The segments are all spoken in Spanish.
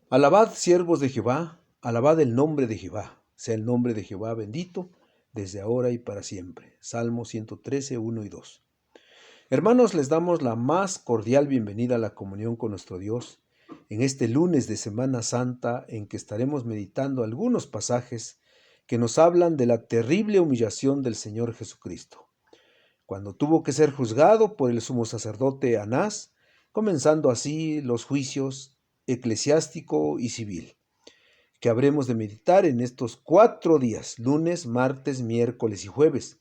Alabad, siervos de Jehová, alabad el nombre de Jehová. Sea el nombre de Jehová bendito, desde ahora y para siempre. Salmo 113, 1 y 2. Hermanos, les damos la más cordial bienvenida a la comunión con nuestro Dios en este lunes de Semana Santa en que estaremos meditando algunos pasajes que nos hablan de la terrible humillación del Señor Jesucristo, cuando tuvo que ser juzgado por el sumo sacerdote Anás, comenzando así los juicios eclesiástico y civil, que habremos de meditar en estos 4 días, lunes, martes, miércoles y jueves.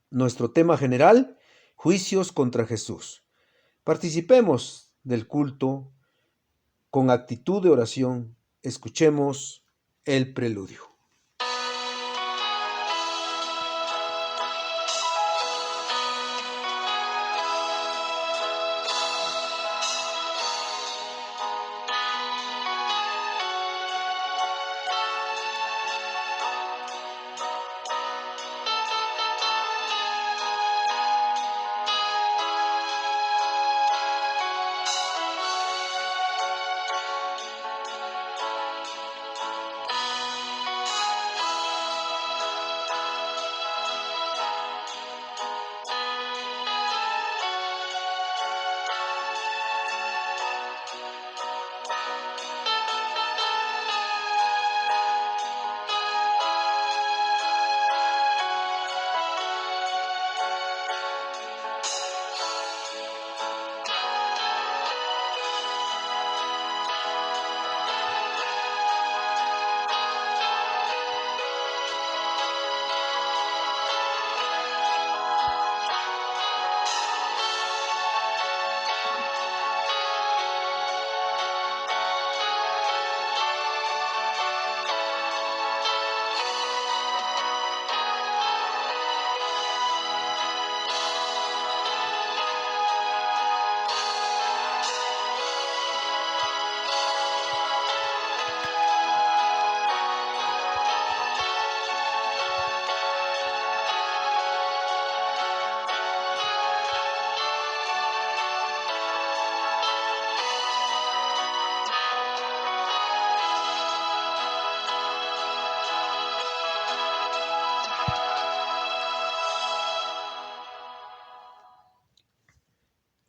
Nuestro tema general, juicios contra Jesús. Participemos del culto con actitud de oración. Escuchemos el preludio.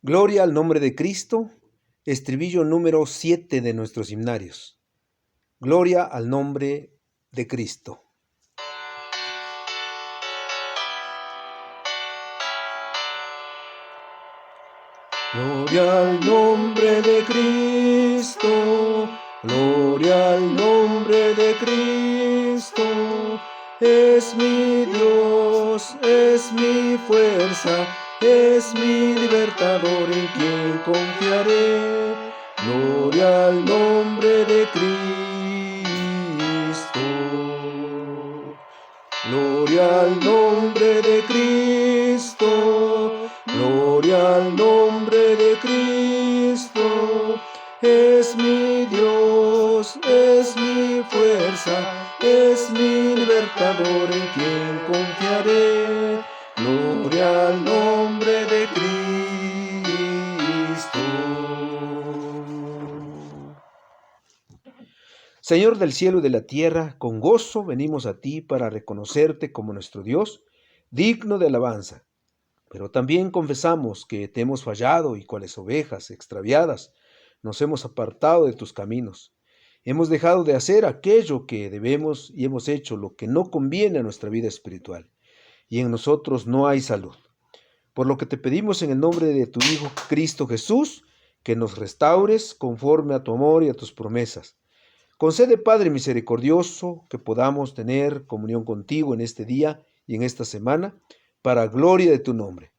Gloria al nombre de Cristo, estribillo número 7 de nuestros himnarios. Gloria al nombre de Cristo. Gloria al nombre de Cristo, gloria al nombre de Cristo. Es mi Dios, es mi fuerza, es mi libertador en quien confiaré. Gloria al nombre de Cristo. Gloria al nombre de Cristo. Gloria al nombre de Cristo. Es mi Dios, es mi fuerza, es mi libertador en quien confiaré. Gloria al nombre de Cristo. Señor del cielo y de la tierra, con gozo venimos a ti para reconocerte como nuestro Dios, digno de alabanza. Pero también confesamos que te hemos fallado y cuales ovejas extraviadas nos hemos apartado de tus caminos. Hemos dejado de hacer aquello que debemos y hemos hecho lo que no conviene a nuestra vida espiritual. Y en nosotros no hay salud. Por lo que te pedimos en el nombre de tu Hijo Cristo Jesús, que nos restaures conforme a tu amor y a tus promesas. Concede, Padre misericordioso, que podamos tener comunión contigo en este día y en esta semana, para gloria de tu nombre.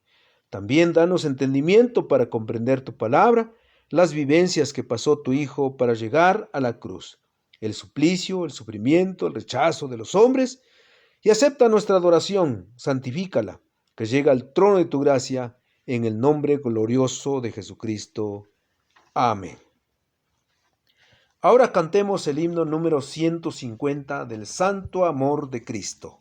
También danos entendimiento para comprender tu palabra, las vivencias que pasó tu Hijo para llegar a la cruz, el suplicio, el sufrimiento, el rechazo de los hombres, y acepta nuestra adoración, santifícala, que llega al trono de tu gracia, en el nombre glorioso de Jesucristo. Amén. Ahora cantemos el himno número 150 del Santo Amor de Cristo.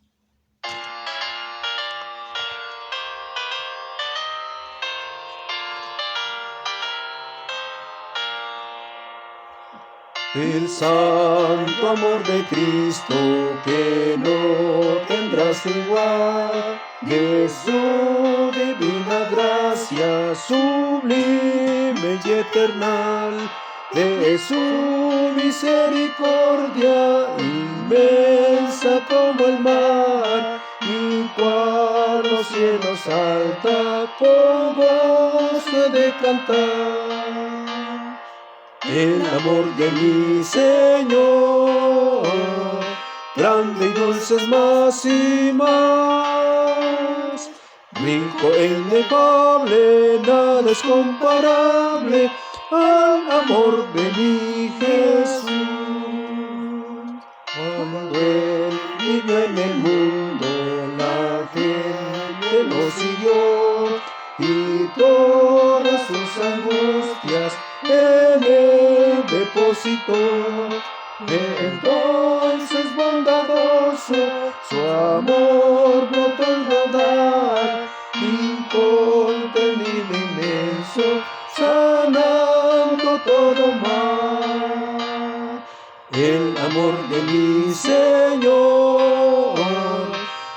El santo amor de Cristo que no tendrás igual, de su divina gracia sublime y eternal, de su misericordia inmensa como el mar, y cual los cielos alta con gozo de cantar. El amor de mi Señor, grande y dulce es más y más, rico e inefable, nada es comparable al amor de mi Jesús. Cuando Él vivió en el mundo, la gente lo siguió, y todas sus angustias en Él depositó. Entonces bondadoso su amor brotó en rodar, incontenible inmenso, sanando todo mal. El amor de mi Señor,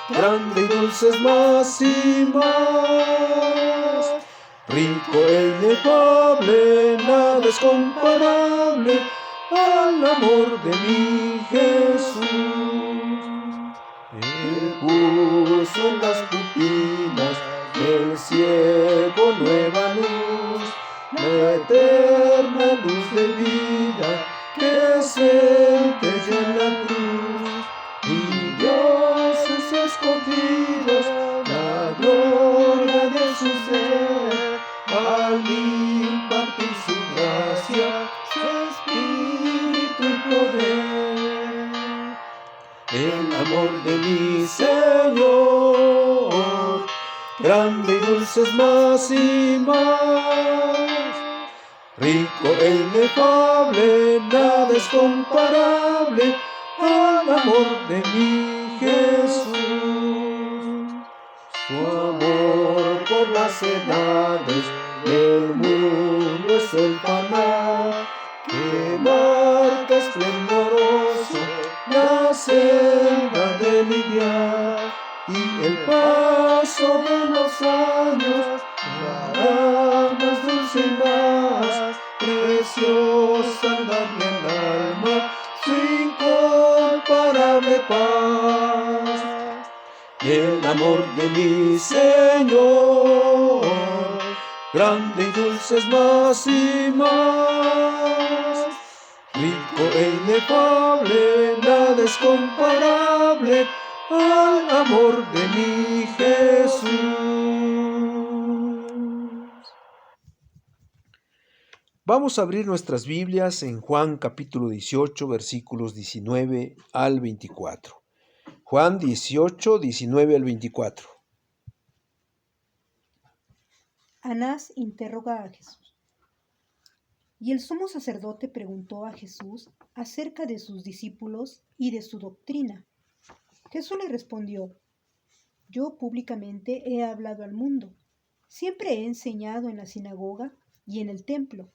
grande y dulce es más y más, rico e inefable, nada es comparable al amor de mi Jesús. Él puso en las pupilas del ciego nueva luz, la eterna luz de vida que centella en la cruz, y dioses escogidos la gloria de su ser, al impartir su gracia, su espíritu y poder. El amor de mi Señor, grande y dulce es más y más, rico e inefable, nada es comparable al amor de mi Jesús. Su amor por las edades del mundo es el canal que marca esplendoroso la senda de lidiar, y el paso de los años hará más dulce y más preciosa darle al alma su incomparable paz. El amor de mi Señor, grande y dulce es más y más, rico e inefable, nada es comparable al amor de mi Jesús. Vamos a abrir nuestras Biblias en Juan capítulo 18, versículos 19 al 24. Juan 18, 19 al 24. Anás interroga a Jesús. Y el sumo sacerdote preguntó a Jesús acerca de sus discípulos y de su doctrina. Jesús le respondió: Yo públicamente he hablado al mundo. Siempre he enseñado en la sinagoga y en el templo,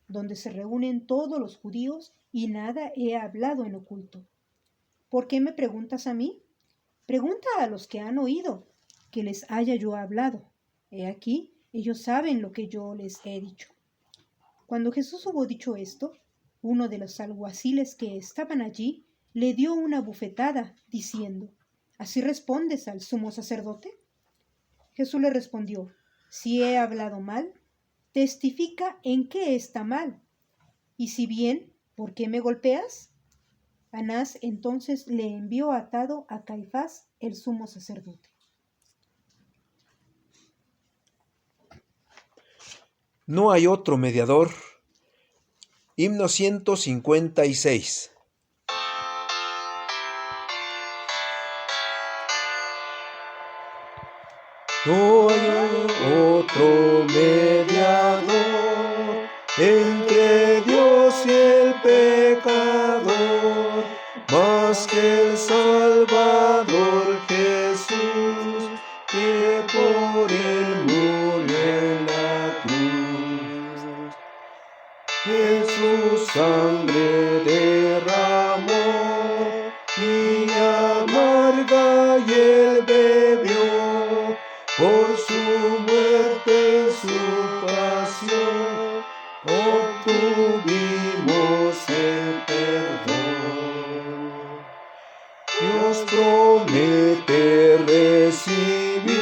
donde se reúnen todos los judíos, y nada he hablado en oculto. ¿Por qué me preguntas a mí? Pregunta a los que han oído que les haya yo hablado. He aquí, ellos saben lo que yo les he dicho. Cuando Jesús hubo dicho esto, uno de los alguaciles que estaban allí le dio una bufetada, diciendo: ¿Así respondes al sumo sacerdote? Jesús le respondió: Si he hablado mal, testifica en qué está mal. Y si bien, ¿por qué me golpeas? Anás entonces le envió atado a Caifás, el sumo sacerdote. No hay otro mediador. Himno 156. No hay otro mediador entre Dios y el pecador, más que el Salvador Jesús, que por él murió en la cruz. Él su sangre derramó y amarga y Él bebió. Por su muerte, su pasión, obtuvimos el perdón. Dios promete recibir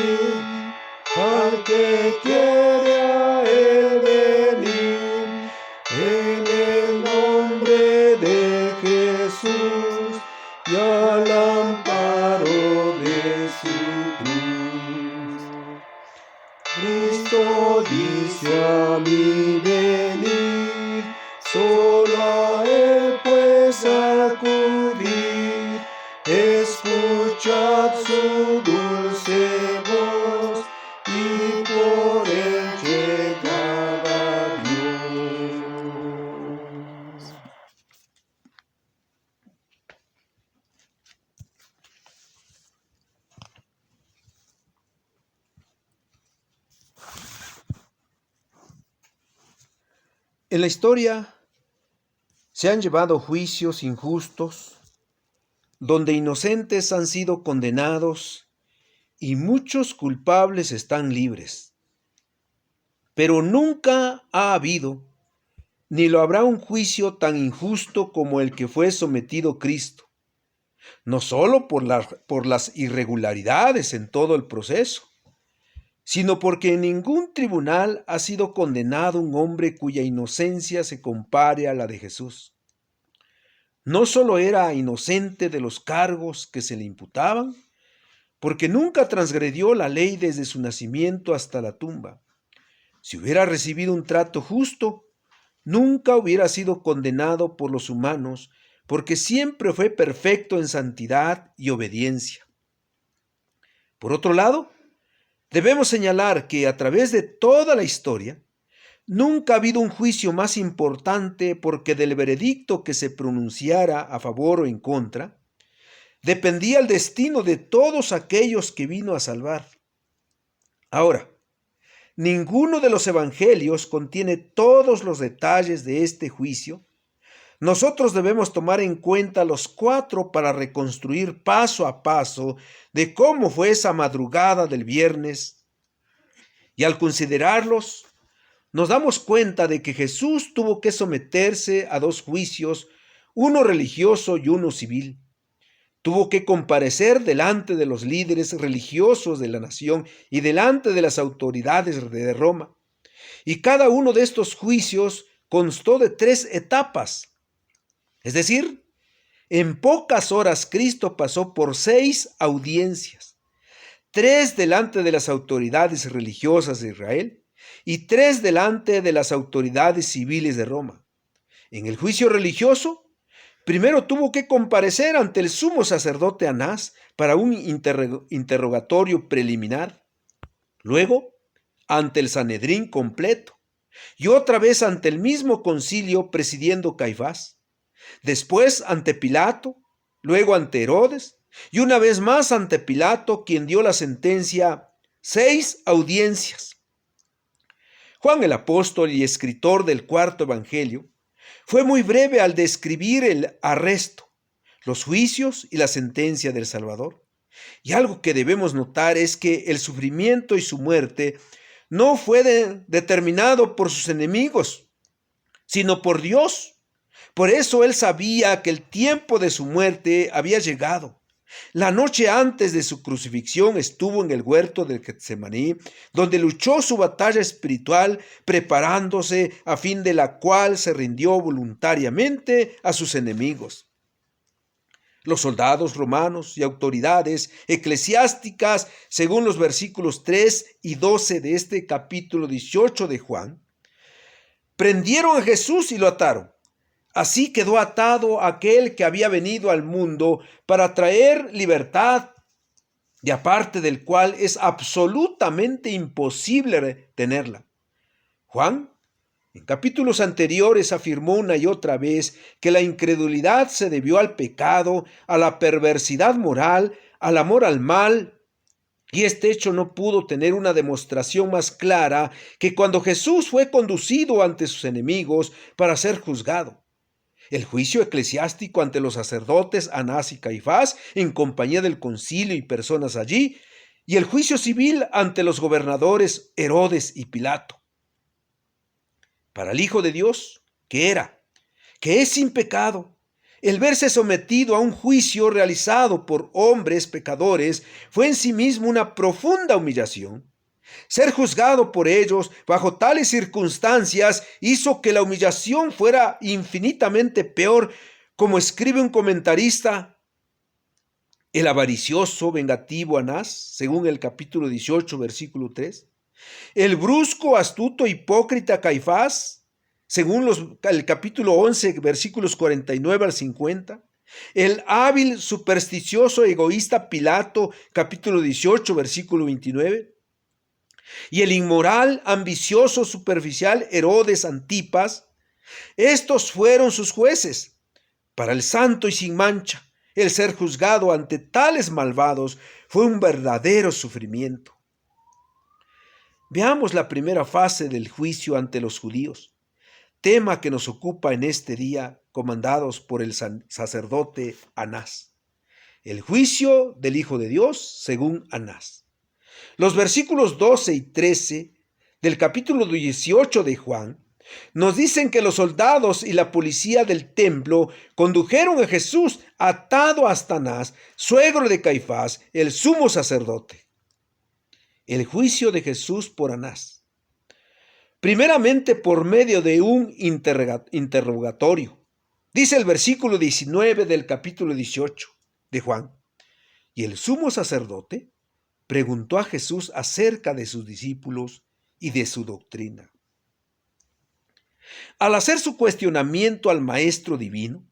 al que quiere a Él venir. En el nombre de Jesús y al amparo de su cruz. Cristo dice a mí venir, solo a Él pues acudir. Escuchad su dulce voz y por Él llegad a Dios. En la historia se han llevado juicios injustos, donde inocentes han sido condenados y muchos culpables están libres. Pero nunca ha habido, ni lo habrá un juicio tan injusto como el que fue sometido Cristo, no solo por las irregularidades en todo el proceso, sino porque en ningún tribunal ha sido condenado un hombre cuya inocencia se compare a la de Jesús. No solo era inocente de los cargos que se le imputaban, porque nunca transgredió la ley desde su nacimiento hasta la tumba. Si hubiera recibido un trato justo, nunca hubiera sido condenado por los humanos, porque siempre fue perfecto en santidad y obediencia. Por otro lado, debemos señalar que a través de toda la historia, nunca ha habido un juicio más importante porque del veredicto que se pronunciara a favor o en contra, dependía el destino de todos aquellos que vino a salvar. Ahora, ninguno de los evangelios contiene todos los detalles de este juicio. Nosotros debemos tomar en cuenta los 4 para reconstruir paso a paso de cómo fue esa madrugada del viernes. Y al considerarlos, nos damos cuenta de que Jesús tuvo que someterse a 2 juicios, uno religioso y uno civil. Tuvo que comparecer delante de los líderes religiosos de la nación y delante de las autoridades de Roma. Y cada uno de estos juicios constó de 3 etapas. Es decir, en pocas horas Cristo pasó por 6 audiencias, 3 delante de las autoridades religiosas de Israel y 3 delante de las autoridades civiles de Roma. En el juicio religioso, primero tuvo que comparecer ante el sumo sacerdote Anás para un interrogatorio preliminar, luego ante el Sanedrín completo y otra vez ante el mismo concilio presidiendo Caifás, después ante Pilato, luego ante Herodes y una vez más ante Pilato, quien dio la sentencia. 6 audiencias. Juan el apóstol y escritor del 4º evangelio fue muy breve al describir el arresto, los juicios y la sentencia del Salvador. Y algo que debemos notar es que el sufrimiento y su muerte no fue determinado por sus enemigos, sino por Dios. Por eso él sabía que el tiempo de su muerte había llegado. La noche antes de su crucifixión estuvo en el huerto del Getsemaní, donde luchó su batalla espiritual, preparándose a fin de la cual se rindió voluntariamente a sus enemigos. Los soldados romanos y autoridades eclesiásticas, según los versículos 3 y 12 de este capítulo 18 de Juan, prendieron a Jesús y lo ataron. Así quedó atado aquel que había venido al mundo para traer libertad, y aparte del cual es absolutamente imposible tenerla. Juan, en capítulos anteriores, afirmó una y otra vez que la incredulidad se debió al pecado, a la perversidad moral, al amor al mal Y este hecho no pudo tener una demostración más clara que cuando Jesús fue conducido ante sus enemigos para ser juzgado. El juicio eclesiástico ante los sacerdotes Anás y Caifás, en compañía del concilio y personas allí, y el juicio civil ante los gobernadores Herodes y Pilato. Para el Hijo de Dios, que es sin pecado, el verse sometido a un juicio realizado por hombres pecadores fue en sí mismo una profunda humillación. Ser juzgado por ellos bajo tales circunstancias hizo que la humillación fuera infinitamente peor, como escribe un comentarista. El avaricioso, vengativo Anás, según el capítulo 18, versículo 3. El brusco, astuto, hipócrita Caifás, según el capítulo 11, versículos 49 al 50. El hábil, supersticioso, egoísta Pilato, capítulo 18, versículo 29. Y el inmoral, ambicioso, superficial Herodes Antipas. Estos fueron sus jueces. Para el santo y sin mancha, el ser juzgado ante tales malvados fue un verdadero sufrimiento. Veamos la primera fase del juicio ante los judíos, tema que nos ocupa en este día, comandados por el sacerdote Anás. El juicio del Hijo de Dios según Anás. Los versículos 12 y 13 del capítulo 18 de Juan nos dicen que los soldados y la policía del templo condujeron a Jesús atado hasta Anás, suegro de Caifás, el sumo sacerdote. El juicio de Jesús por Anás. Primeramente por medio de un interrogatorio. Dice el versículo 19 del capítulo 18 de Juan. Y el sumo sacerdote preguntó a Jesús acerca de sus discípulos y de su doctrina. Al hacer su cuestionamiento al Maestro Divino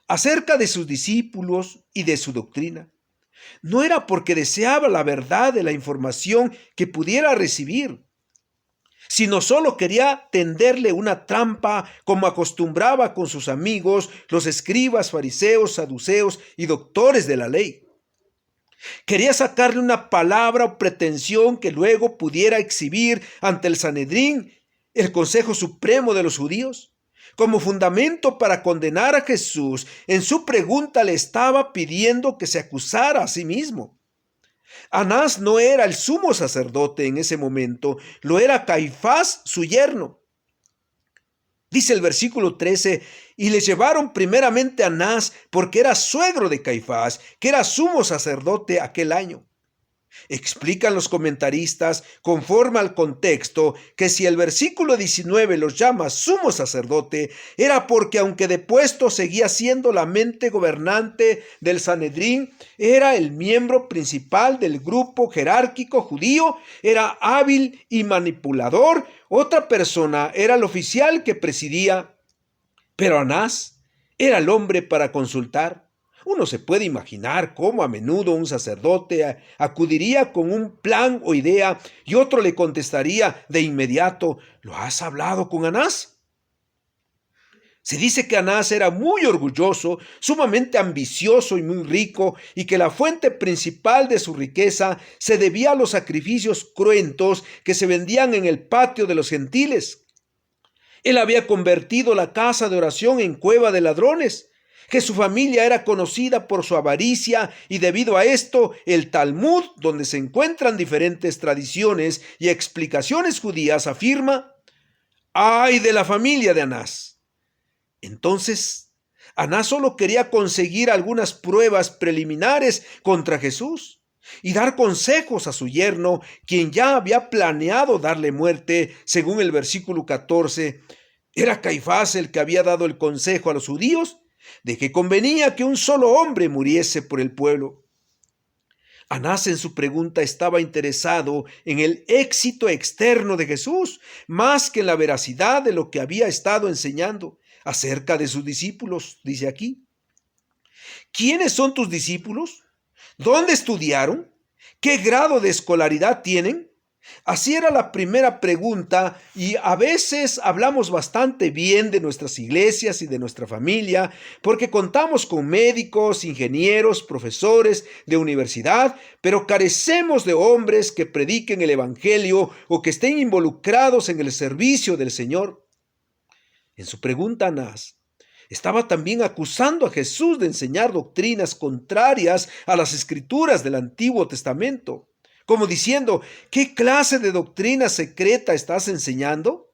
acerca de sus discípulos y de su doctrina, no era porque deseaba la verdad de la información que pudiera recibir, sino solo quería tenderle una trampa como acostumbraba con sus amigos, los escribas, fariseos, saduceos y doctores de la ley. Quería sacarle una palabra o pretensión que luego pudiera exhibir ante el Sanedrín, el Consejo Supremo de los Judíos. Como fundamento para condenar a Jesús, en su pregunta le estaba pidiendo que se acusara a sí mismo. Anás no era el sumo sacerdote en ese momento, lo era Caifás, su yerno. Dice el versículo 13, y le llevaron primeramente a Anás porque era suegro de Caifás, que era sumo sacerdote aquel año. Explican los comentaristas, conforme al contexto, que si el versículo 19 los llama sumo sacerdote, era porque aunque depuesto seguía siendo la mente gobernante del Sanedrín, era el miembro principal del grupo jerárquico judío, era hábil y manipulador. Otra persona era el oficial que presidía, pero Anás era el hombre para consultar. Uno se puede imaginar cómo a menudo un sacerdote acudiría con un plan o idea y otro le contestaría de inmediato, ¿lo has hablado con Anás? Se dice que Anás era muy orgulloso, sumamente ambicioso y muy rico, y que la fuente principal de su riqueza se debía a los sacrificios cruentos que se vendían en el patio de los gentiles. Él había convertido la casa de oración en cueva de ladrones, que su familia era conocida por su avaricia, y debido a esto el Talmud, donde se encuentran diferentes tradiciones y explicaciones judías, afirma: ¡ay de la familia de Anás! Entonces, Anás solo quería conseguir algunas pruebas preliminares contra Jesús y dar consejos a su yerno, quien ya había planeado darle muerte, según el versículo 14. ¿Era Caifás el que había dado el consejo a los judíos de que convenía que un solo hombre muriese por el pueblo? Anás en su pregunta estaba interesado en el éxito externo de Jesús, más que en la veracidad de lo que había estado enseñando acerca de sus discípulos. Dice aquí: ¿quiénes son tus discípulos? ¿Dónde estudiaron? ¿Qué grado de escolaridad tienen? Así era la primera pregunta, y a veces hablamos bastante bien de nuestras iglesias y de nuestra familia porque contamos con médicos, ingenieros, profesores de universidad, pero carecemos de hombres que prediquen el evangelio o que estén involucrados en el servicio del Señor. En su pregunta, Anás estaba también acusando a Jesús de enseñar doctrinas contrarias a las escrituras del Antiguo Testamento, como diciendo: ¿qué clase de doctrina secreta estás enseñando?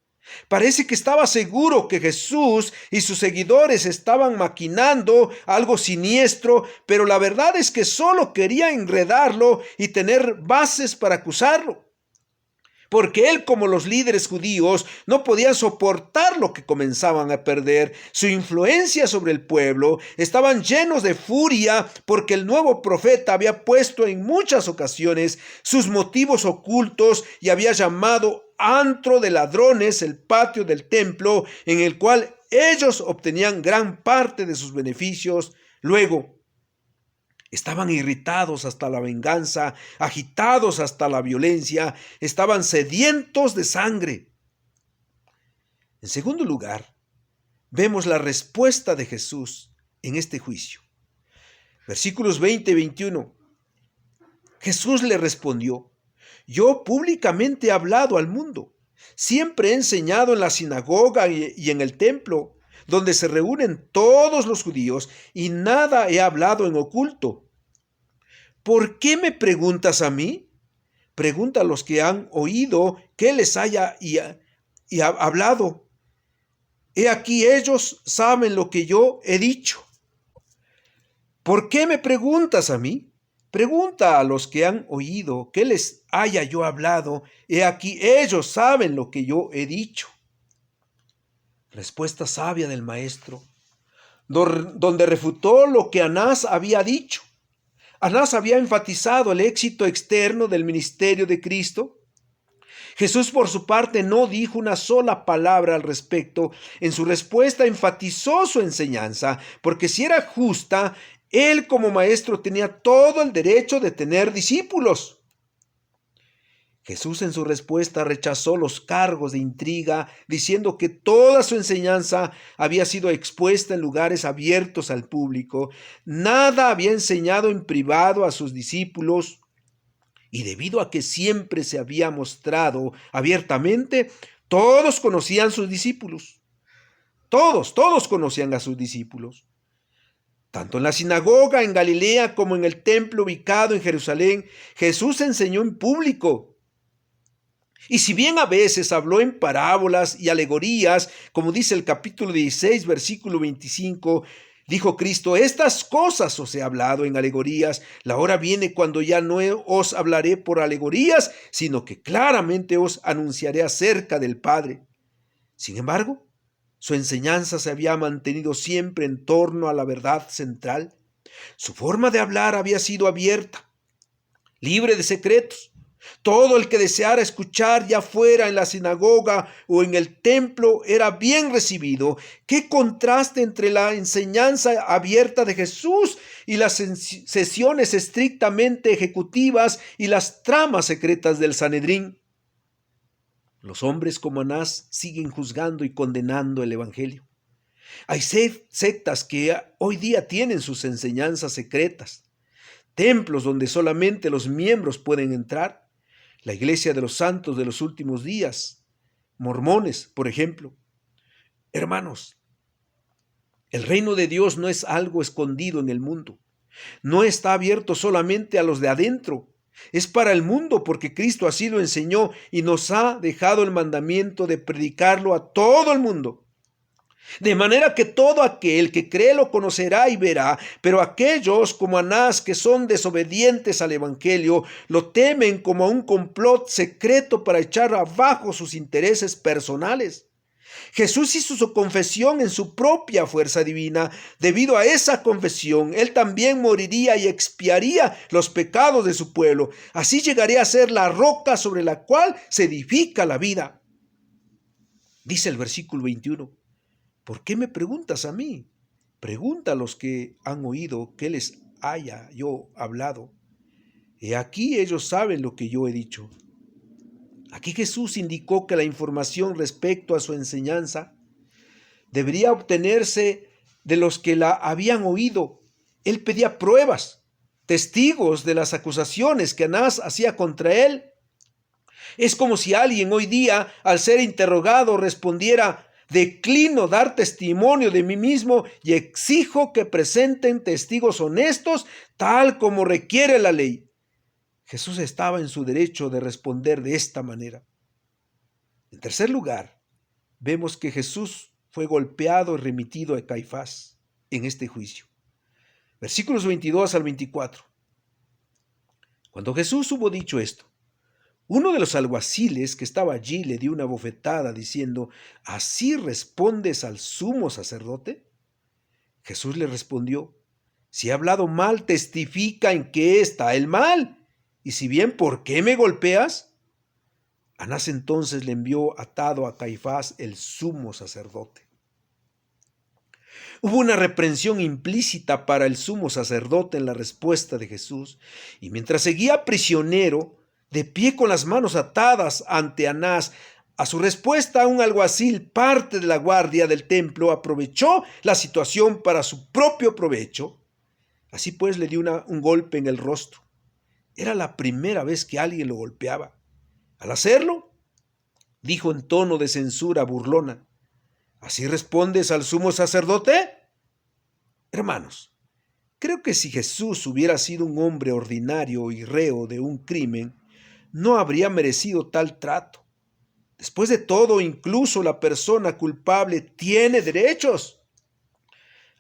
Parece que estaba seguro que Jesús y sus seguidores estaban maquinando algo siniestro, pero la verdad es que solo quería enredarlo y tener bases para acusarlo. Porque él, como los líderes judíos, no podían soportar lo que comenzaban a perder. Su influencia sobre el pueblo. Estaban llenos de furia porque el nuevo profeta había puesto en muchas ocasiones sus motivos ocultos y había llamado antro de ladrones el patio del templo, en el cual ellos obtenían gran parte de sus beneficios. Luego, estaban irritados hasta la venganza, agitados hasta la violencia, estaban sedientos de sangre. En segundo lugar, vemos la respuesta de Jesús en este juicio. Versículos 20 y 21. Jesús le respondió: yo públicamente he hablado al mundo. Siempre he enseñado en la sinagoga y en el templo, donde se reúnen todos los judíos, y nada he hablado en oculto. ¿Por qué me preguntas a mí? Pregunta a los que han oído que les haya hablado. He aquí, ellos saben lo que yo he dicho. ¿Por qué me preguntas a mí? Pregunta a los que han oído que les haya yo hablado. He aquí, ellos saben lo que yo he dicho. Respuesta sabia del maestro, donde refutó lo que Anás había dicho. Anás había enfatizado el éxito externo del ministerio de Cristo. Jesús, por su parte, no dijo una sola palabra al respecto. En su respuesta enfatizó su enseñanza, porque si era justa, él como maestro tenía todo el derecho de tener discípulos. Jesús en su respuesta rechazó los cargos de intriga, diciendo que toda su enseñanza había sido expuesta en lugares abiertos al público. Nada había enseñado en privado a sus discípulos, y debido a que siempre se había mostrado abiertamente, todos conocían sus discípulos. Todos conocían a sus discípulos. Tanto en la sinagoga en Galilea como en el templo ubicado en Jerusalén, Jesús enseñó en público. Y si bien a veces habló en parábolas y alegorías, como dice el capítulo 16, versículo 25, dijo Cristo: estas cosas os he hablado en alegorías, la hora viene cuando ya no os hablaré por alegorías, sino que claramente os anunciaré acerca del Padre. Sin embargo, su enseñanza se había mantenido siempre en torno a la verdad central. Su forma de hablar había sido abierta, libre de secretos. Todo el que deseara escuchar, ya fuera en la sinagoga o en el templo, era bien recibido. ¡Qué contraste entre la enseñanza abierta de Jesús y las sesiones estrictamente ejecutivas y las tramas secretas del Sanedrín! Los hombres como Anás siguen juzgando y condenando el evangelio. Hay sectas que hoy día tienen sus enseñanzas secretas, templos donde solamente los miembros pueden entrar. La iglesia de los santos de los últimos días, mormones, por ejemplo. Hermanos, el reino de Dios no es algo escondido en el mundo. No está abierto solamente a los de adentro. Es para el mundo, porque Cristo así lo enseñó y nos ha dejado el mandamiento de predicarlo a todo el mundo. De manera que todo aquel que cree lo conocerá y verá, pero aquellos como Anás, que son desobedientes al evangelio, lo temen como a un complot secreto para echar abajo sus intereses personales. Jesús hizo su confesión en su propia fuerza divina. Debido a esa confesión, él también moriría y expiaría los pecados de su pueblo. Así llegaría a ser la roca sobre la cual se edifica la vida. Dice el versículo 21. ¿Por qué me preguntas a mí? Pregunta a los que han oído que les haya yo hablado. He aquí, ellos saben lo que yo he dicho. Aquí Jesús indicó que la información respecto a su enseñanza debería obtenerse de los que la habían oído. Él pedía pruebas, testigos de las acusaciones que Anás hacía contra él. Es como si alguien hoy día, al ser interrogado, respondiera: declino dar testimonio de mí mismo y exijo que presenten testigos honestos, tal como requiere la ley. Jesús estaba en su derecho de responder de esta manera. En tercer lugar, vemos que Jesús fue golpeado y remitido a Caifás en este juicio. Versículos 22 al 24. Cuando Jesús hubo dicho esto, uno de los alguaciles que estaba allí le dio una bofetada diciendo: ¿así respondes al sumo sacerdote? Jesús le respondió: si he hablado mal, testifica en qué está el mal. Y si bien, ¿por qué me golpeas? Anás entonces le envió atado a Caifás, el sumo sacerdote. Hubo una reprensión implícita para el sumo sacerdote en la respuesta de Jesús, y mientras seguía prisionero, de pie con las manos atadas ante Anás, a su respuesta un alguacil, parte de la guardia del templo, aprovechó la situación para su propio provecho. Así pues le dio un golpe en el rostro. Era la primera vez que alguien lo golpeaba. Al hacerlo, dijo en tono de censura burlona: ¿así respondes al sumo sacerdote? Hermanos, creo que si Jesús hubiera sido un hombre ordinario y reo de un crimen, no habría merecido tal trato. Después de todo, incluso la persona culpable tiene derechos.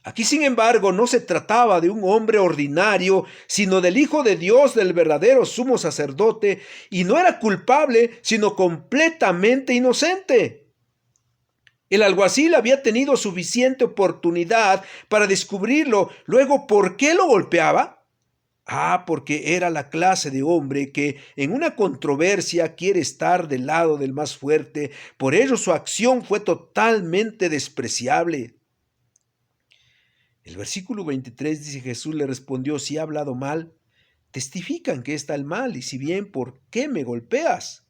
Aquí, sin embargo, no se trataba de un hombre ordinario, sino del Hijo de Dios, del verdadero sumo sacerdote, y no era culpable, sino completamente inocente. El alguacil había tenido suficiente oportunidad para descubrirlo. Luego, ¿por qué lo golpeaba? Porque era la clase de hombre que en una controversia quiere estar del lado del más fuerte. Por ello su acción fue totalmente despreciable. El versículo 23 dice: Jesús le respondió: si he hablado mal, testifican que está el mal, y si bien, ¿por qué me golpeas?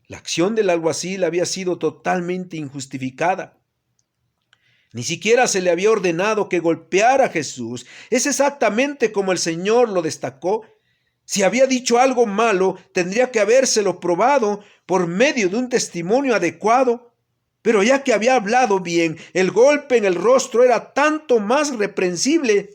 La acción del alguacil había sido totalmente injustificada. Ni siquiera se le había ordenado que golpeara a Jesús. Es exactamente como el Señor lo destacó. Si había dicho algo malo, tendría que habérselo probado por medio de un testimonio adecuado. Pero ya que había hablado bien, el golpe en el rostro era tanto más reprensible.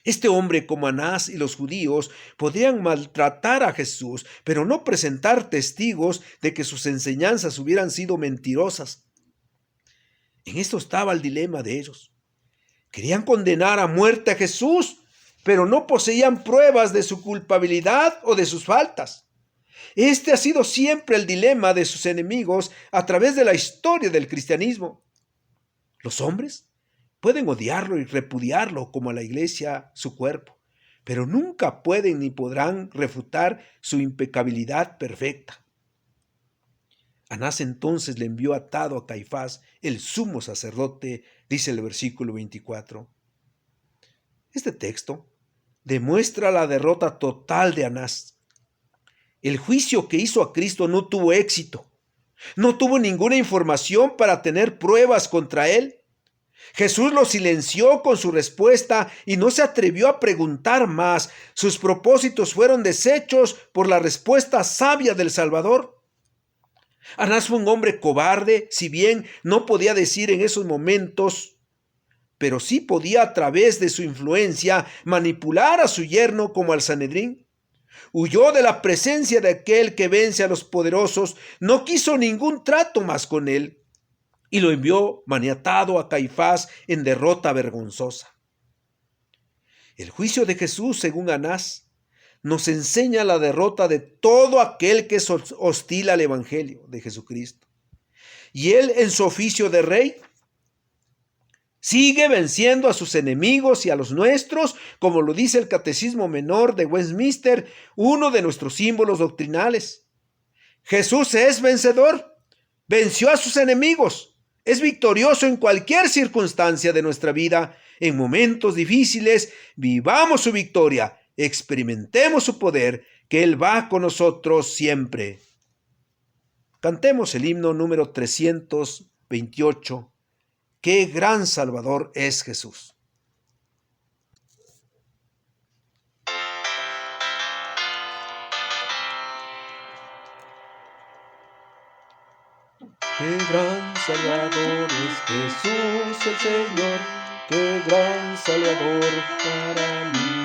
Este hombre, como Anás y los judíos, podían maltratar a Jesús, pero no presentar testigos de que sus enseñanzas hubieran sido mentirosas. En esto estaba el dilema de ellos. Querían condenar a muerte a Jesús, pero no poseían pruebas de su culpabilidad o de sus faltas. Este ha sido siempre el dilema de sus enemigos a través de la historia del cristianismo. Los hombres pueden odiarlo y repudiarlo como a la iglesia su cuerpo, pero nunca pueden ni podrán refutar su impecabilidad perfecta. Anás entonces le envió atado a Caifás, el sumo sacerdote, dice el versículo 24. Este texto demuestra la derrota total de Anás. El juicio que hizo a Cristo no tuvo éxito. No tuvo ninguna información para tener pruebas contra él. Jesús lo silenció con su respuesta y no se atrevió a preguntar más. Sus propósitos fueron deshechos por la respuesta sabia del Salvador. Anás fue un hombre cobarde, si bien no podía decir en esos momentos, pero sí podía a través de su influencia manipular a su yerno como al Sanedrín. Huyó de la presencia de aquel que vence a los poderosos, no quiso ningún trato más con él y lo envió maniatado a Caifás en derrota vergonzosa. El juicio de Jesús, según Anás, nos enseña la derrota de todo aquel que es hostil al Evangelio de Jesucristo. Y él, en su oficio de rey, sigue venciendo a sus enemigos y a los nuestros, como lo dice el Catecismo Menor de Westminster, uno de nuestros símbolos doctrinales. Jesús es vencedor, venció a sus enemigos, es victorioso en cualquier circunstancia de nuestra vida. En momentos difíciles, vivamos su victoria, experimentemos su poder, que Él va con nosotros siempre. Cantemos el himno número 328. ¡Qué gran Salvador es Jesús! Qué gran Salvador es Jesús el Señor, qué gran Salvador para mí.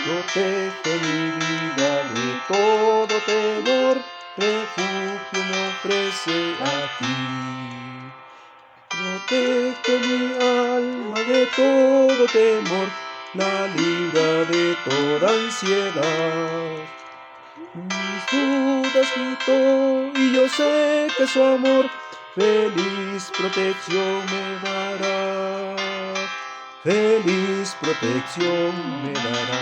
Protege mi vida de todo temor, refugio me ofrece aquí. Protege mi alma de todo temor, la libra de toda ansiedad. Mis dudas quitó y yo sé que su amor feliz protección me dará. Feliz protección me dará.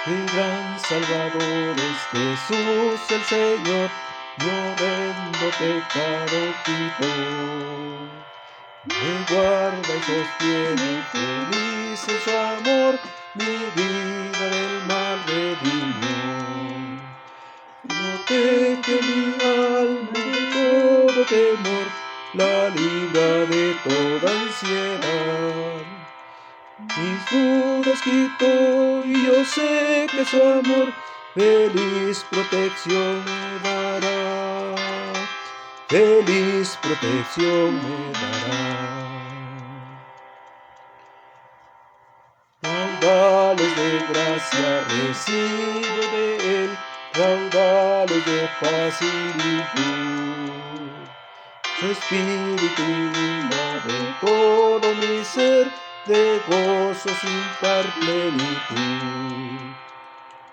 El gran Salvador es Jesús el Señor, mi horrendo pecado quitó. Me guarda y sostiene feliz en su amor, mi vida del mal redimió. Protege mi alma de todo temor, la libra de toda ansiedad. Mis dudas quitó y yo sé que su amor feliz protección me dará. Feliz protección me dará. Raudales de gracia recibo de Él, raudales de paz y virtud. Su espíritu inunda de todo mi ser, de gozo sin par plenitud.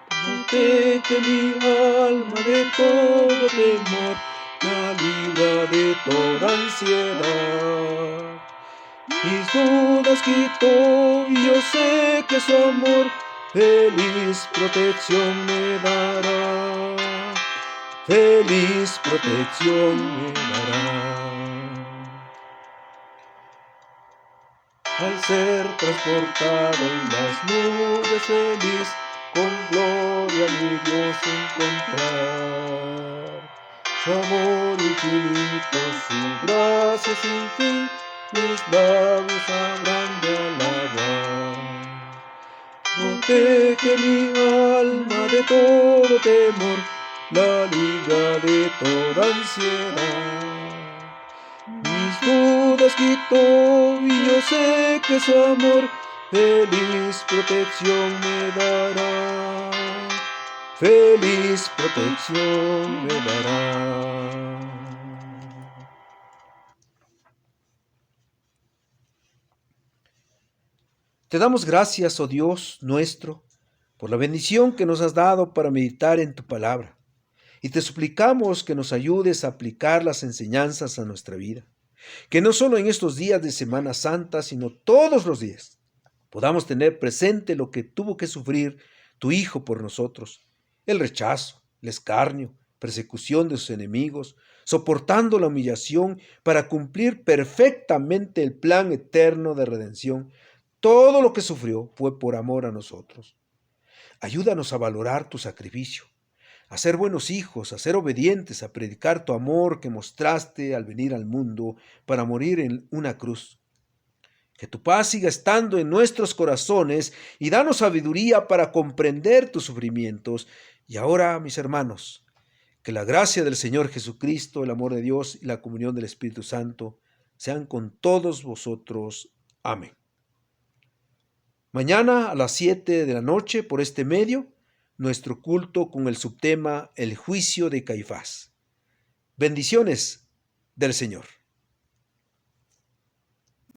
Protege mi alma de todo temor, la libra de toda ansiedad. Mis dudas quitó y yo sé que su amor feliz protección me dará. Feliz protección me dará. Al ser transportado en las nubes feliz, con gloria mi Dios encontrar. Su amor infinito, su gracia sin fin, mis labios habrán de alabar. Protege mi alma de todo temor, la libra de toda ansiedad. Mis dudas quitó y yo sé que su amor feliz protección me dará. Feliz protección me dará. Te damos gracias, oh Dios nuestro, por la bendición que nos has dado para meditar en tu palabra. Y te suplicamos que nos ayudes a aplicar las enseñanzas a nuestra vida. Que no solo en estos días de Semana Santa, sino todos los días, podamos tener presente lo que tuvo que sufrir tu Hijo por nosotros. El rechazo, el escarnio, persecución de sus enemigos, soportando la humillación para cumplir perfectamente el plan eterno de redención. Todo lo que sufrió fue por amor a nosotros. Ayúdanos a valorar tu sacrificio, a ser buenos hijos, a ser obedientes, a predicar tu amor que mostraste al venir al mundo para morir en una cruz. Que tu paz siga estando en nuestros corazones y danos sabiduría para comprender tus sufrimientos. Y ahora, mis hermanos, que la gracia del Señor Jesucristo, el amor de Dios y la comunión del Espíritu Santo sean con todos vosotros. Amén. Mañana a las 7 de la noche, por este medio, nuestro culto con el subtema El juicio de Caifás. Bendiciones del Señor.